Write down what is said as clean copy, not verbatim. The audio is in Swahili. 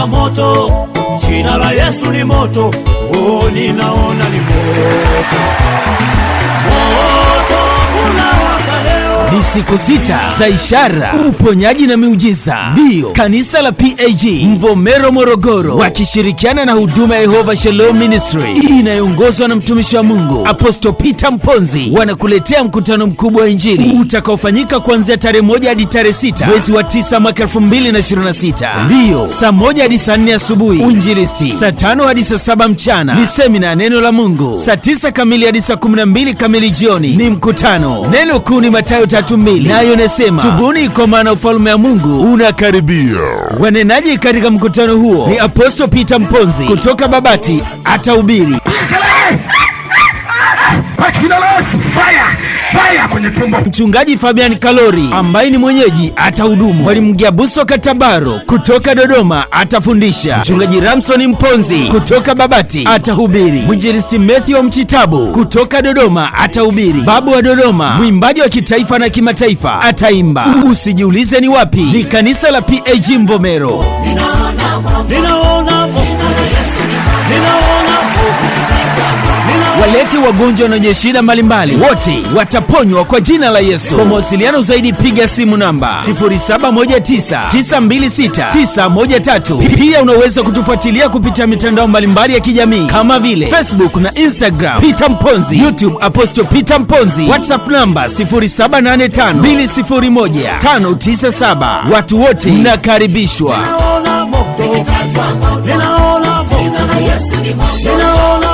unawaka moto, jina la Yesu ni moto, oh ninaona ni moto. Moto unawaka leo. Ni siku 6 za ishara, uponyaji na miujiza. Ndio kanisa la PAG Mvomero Morogoro wakishirikiana na huduma ya Yehova Shalom Ministry inayoongozwa na mtumishi wa Mungu Apostle Peter Mponzi wanakuletea mkutano mkubwa wa Injili utakaofanyika kuanzia tarehe 1 hadi tarehe 6 mwezi wa 9 mwaka 2026. Ndio saa 1 hadi saa 4 asubuhi uinjilisti, saa 5 hadi saa 7 mchana ni semina ya neno la Mungu, saa 9 kamili hadi saa 12 kamili jioni ni mkutano. Neno kuu ni Mathayo 3:2 nayo inasema, tubuni kwa maana ufalme wa Mungu unakaribia. Wanenaji katika mkutano huo ni Apostle Peter Mponzi kutoka Babati atahubiri. Mchungaji Fabian Kalori ambaye ni mwenyeji atahudumu. Mwalimu Giabuso Katabaro kutoka Dodoma atafundisha. Mchungaji Ramson Mponzi kutoka Babati atahubiri. Mwinjilisti Matthew Mchitabu kutoka Dodoma atahubiri. Babu wa Dodoma, mwimbaji wa kitaifa na kimataifa, ataimba. Usijiulize ni wapi, ni kanisa la PAG Mvomero. Walete wagonjwa na shida mbalimbali, wote wataponywa kwa jina la Yesu. Kwa mawasiliano zaidi piga simu namba 0719926913. Pia unaweza kutufuatilia kupitia mitandao mbalimbali ya kijamii kama vile Facebook na Instagram Peter Mponzi, YouTube Apostle Peter Mponzi, WhatsApp namba 0785201597. Watu wote mnakaribishwa. Ninaona